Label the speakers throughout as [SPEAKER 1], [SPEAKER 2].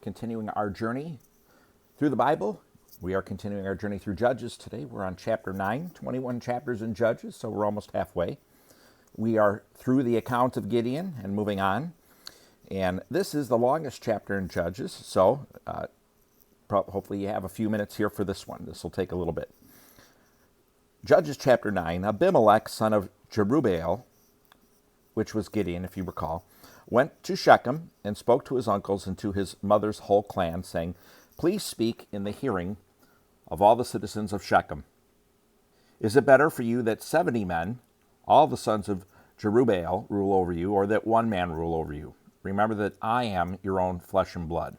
[SPEAKER 1] continuing our journey through the Bible. We are continuing our journey through Judges today. We're on chapter 9, 21 chapters in Judges, so we're almost halfway. We are through the account of Gideon and moving on. And this is the longest chapter in Judges, so hopefully you have a few minutes here for this one. This will take a little bit. Judges chapter 9, Abimelech, son of Jerubbaal, which was Gideon, if you recall, went to Shechem and spoke to his uncles and to his mother's whole clan, saying, "Please speak in the hearing of all the citizens of Shechem. Is it better for you that 70 men, all the sons of Jerubbaal, rule over you, or that one man rule over you? Remember that I am your own flesh and blood."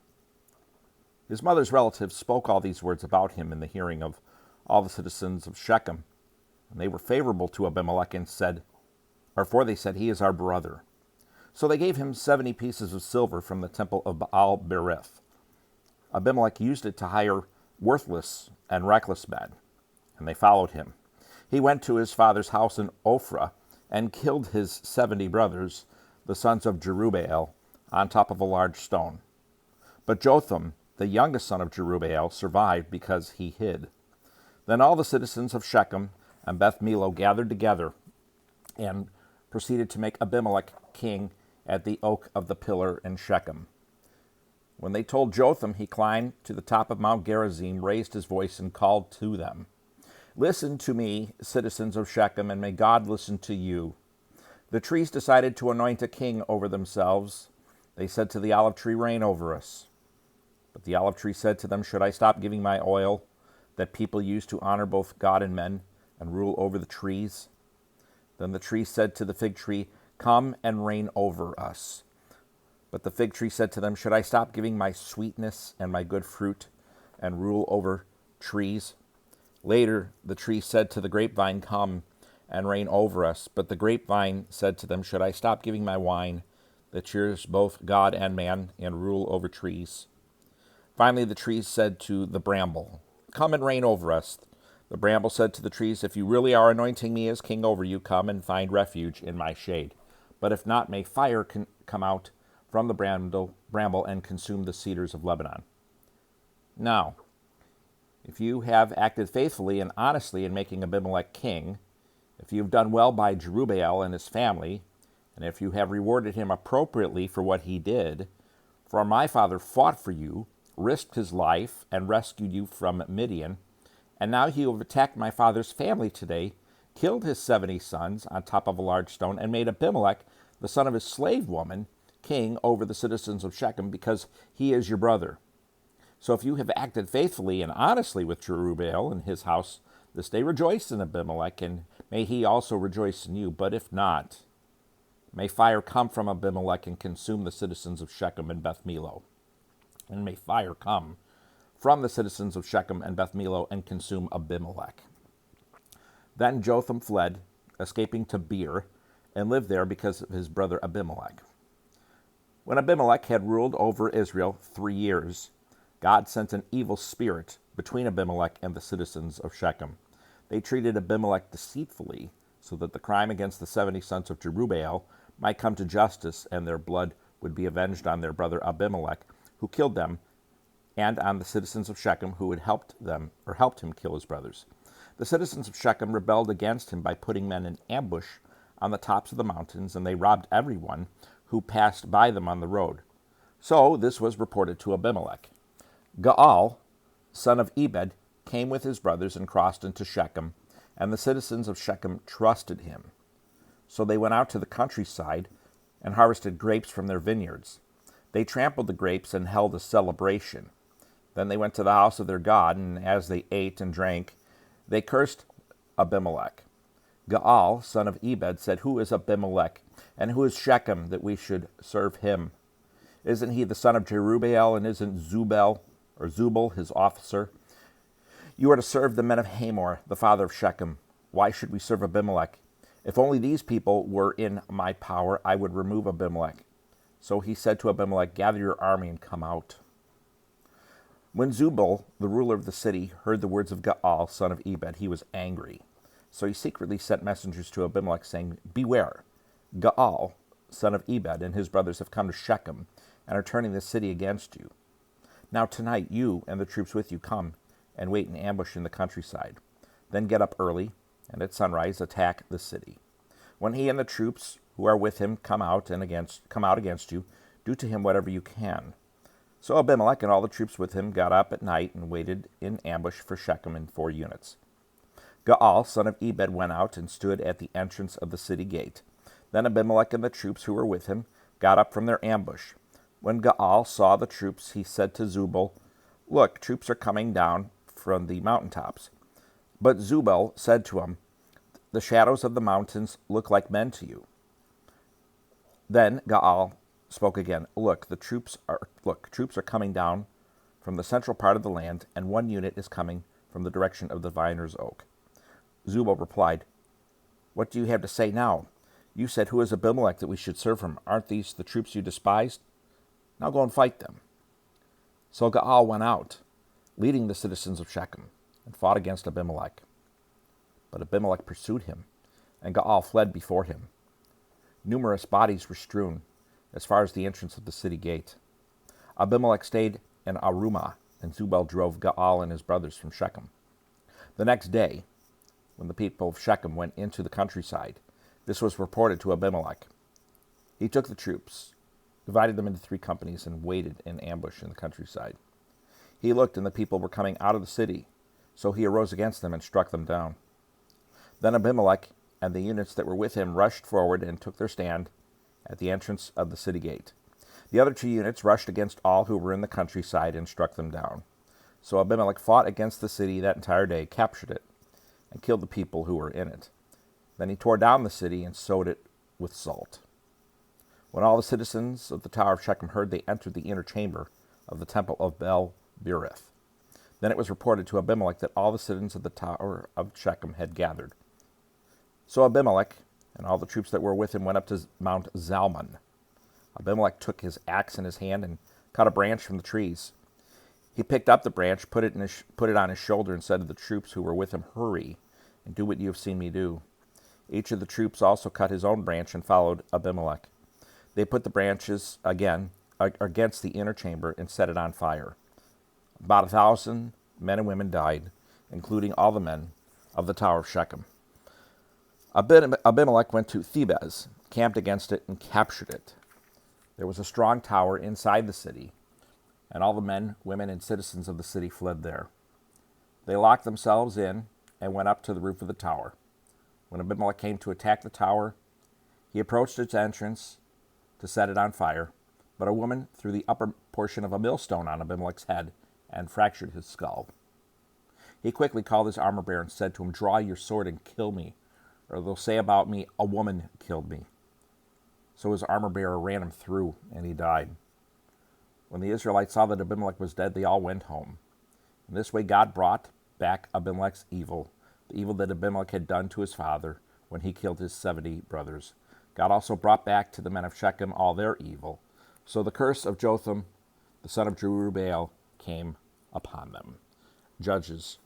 [SPEAKER 1] His mother's relatives spoke all these words about him in the hearing of all the citizens of Shechem, and they were favorable to Abimelech and said, for they said, "He is our brother." So they gave him 70 pieces of silver from the temple of Baal-berith. Abimelech used it to hire worthless and reckless men, and they followed him. He went to his father's house in Ophrah and killed his 70 brothers, the sons of Jerubbaal, on top of a large stone. But Jotham, the youngest son of Jerubbaal, survived because he hid. Then all the citizens of Shechem and Beth Millo gathered together and proceeded to make Abimelech king at the oak of the pillar in Shechem. When they told Jotham, he climbed to the top of Mount Gerizim, raised his voice, and called to them, "Listen to me, citizens of Shechem, and may God listen to you." The trees decided to anoint a king over themselves. They said to the olive tree, "Reign over us." But the olive tree said to them, "Should I stop giving my oil that people use to honor both God and men and rule over the trees?" Then the tree said to the fig tree, "Come and reign over us." But the fig tree said to them, "Should I stop giving my sweetness and my good fruit and rule over trees?" Later the tree said to the grapevine, "Come and reign over us." But the grapevine said to them, "Should I stop giving my wine that cheers both God and man and rule over trees?" Finally the trees said to the bramble, "Come and reign over us." The bramble said to the trees, "If you really are anointing me as king over you, come and find refuge in my shade. But if not, may fire come out from the bramble and consume the cedars of Lebanon." Now, if you have acted faithfully and honestly in making Abimelech king, if you have done well by Jerubbaal and his family, and if you have rewarded him appropriately for what he did, for my father fought for you, risked his life, and rescued you from Midian, and now you have attacked my father's family today, killed his 70 sons on top of a large stone, and made Abimelech, the son of his slave woman, king over the citizens of Shechem, because he is your brother. So if you have acted faithfully and honestly with Jerubbaal and his house this day, rejoice in Abimelech, and may he also rejoice in you. But if not, may fire come from Abimelech and consume the citizens of Shechem and Beth Millo. And may fire come from the citizens of Shechem and Beth Millo and consume Abimelech. Then Jotham fled, escaping to Beer, and lived there because of his brother Abimelech. When Abimelech had ruled over Israel 3 years, God sent an evil spirit between Abimelech and the citizens of Shechem. They treated Abimelech deceitfully, so that the crime against the 70 sons of Jerubbaal might come to justice, and their blood would be avenged on their brother Abimelech, who killed them, and on the citizens of Shechem who had helped him kill his brothers. The citizens of Shechem rebelled against him by putting men in ambush on the tops of the mountains, and they robbed everyone who passed by them on the road. So this was reported to Abimelech. Gaal, son of Ebed, came with his brothers and crossed into Shechem, and the citizens of Shechem trusted him. So they went out to the countryside and harvested grapes from their vineyards. They trampled the grapes and held a celebration. Then they went to the house of their God, and as they ate and drank, they cursed Abimelech. Gaal, son of Ebed, said, "Who is Abimelech, and who is Shechem, that we should serve him? Isn't he the son of Jerubbaal, and isn't Zubal his officer? You are to serve the men of Hamor, the father of Shechem. Why should we serve Abimelech? If only these people were in my power, I would remove Abimelech." So he said to Abimelech, "Gather your army and come out." When Zubal, the ruler of the city, heard the words of Gaal, son of Ebed, he was angry. So he secretly sent messengers to Abimelech, saying, "Beware, Gaal, son of Ebed, and his brothers have come to Shechem, and are turning the city against you." Now tonight you and the troops with you come and wait in ambush in the countryside. Then get up early, and at sunrise attack the city. When he and the troops who are with him come out against you, do to him whatever you can." So Abimelech and all the troops with him got up at night and waited in ambush for Shechem in 4 units. Gaal, son of Ebed, went out and stood at the entrance of the city gate. Then Abimelech and the troops who were with him got up from their ambush. When Gaal saw the troops, he said to Zubal, "Look, troops are coming down from the mountaintops." But Zubal said to him, "The shadows of the mountains look like men to you." Then Gaal spoke again, Look, troops are coming down from the central part of the land, and 1 unit is coming from the direction of the viner's oak." Zubal replied, "What do you have to say now? You said, 'Who is Abimelech that we should serve him? Aren't these the troops you despised? Now go and fight them.'" So Gaal went out, leading the citizens of Shechem, and fought against Abimelech. But Abimelech pursued him, and Gaal fled before him. Numerous bodies were strewn as far as the entrance of the city gate. Abimelech stayed in Arumah, and Zubal drove Gaal and his brothers from Shechem. The next day, when the people of Shechem went into the countryside, this was reported to Abimelech. He took the troops, divided them into 3 companies, and waited in ambush in the countryside. He looked, and the people were coming out of the city, so he arose against them and struck them down. Then Abimelech and the units that were with him rushed forward and took their stand at the entrance of the city gate. The other 2 units rushed against all who were in the countryside and struck them down. So Abimelech fought against the city that entire day, captured it, and killed the people who were in it. Then he tore down the city and sowed it with salt. When all the citizens of the Tower of Shechem heard, they entered the inner chamber of the temple of Baal-berith. Then it was reported to Abimelech that all the citizens of the Tower of Shechem had gathered. So Abimelech and all the troops that were with him went up to Mount Zalmon. Abimelech took his axe in his hand and cut a branch from the trees. He picked up the branch, put it on his shoulder, and said to the troops who were with him, "Hurry, and do what you have seen me do." Each of the troops also cut his own branch and followed Abimelech. They put the branches again against the inner chamber and set it on fire. About 1,000 men and women died, including all the men of the Tower of Shechem. Abimelech went to Thebez, camped against it, and captured it. There was a strong tower inside the city, and all the men, women, and citizens of the city fled there. They locked themselves in and went up to the roof of the tower. When Abimelech came to attack the tower, he approached its entrance to set it on fire, but a woman threw the upper portion of a millstone on Abimelech's head and fractured his skull. He quickly called his armor-bearer and said to him, "Draw your sword and kill me, or they'll say about me, 'A woman killed me.'" So his armor-bearer ran him through, and he died. When the Israelites saw that Abimelech was dead, they all went home. In this way God brought back Abimelech's evil, the evil that Abimelech had done to his father when he killed his 70 brothers. God also brought back to the men of Shechem all their evil. So the curse of Jotham, the son of Jerubbaal, came upon them. Judges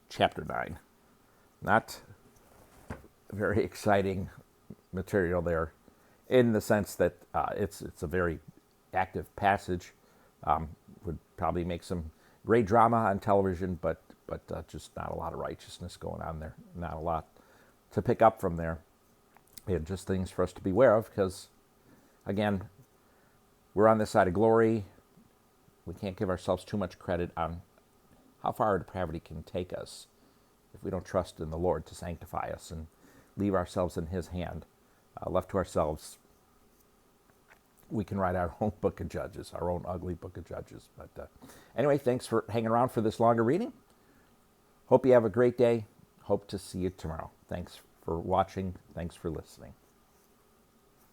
[SPEAKER 1] chapter 9. Not very exciting material there, in the sense that it's a very active passage. Would probably make some great drama on television, but just not a lot of righteousness going on there. Not a lot to pick up from there. And just things for us to be aware of, because, again, we're on this side of glory. We can't give ourselves too much credit on how far our depravity can take us if we don't trust in the Lord to sanctify us and leave ourselves in His hand. Left to ourselves, we can write our own book of Judges, our own ugly book of Judges. But anyway, thanks for hanging around for this longer reading. Hope you have a great day. Hope to see you tomorrow. Thanks for watching. Thanks for listening.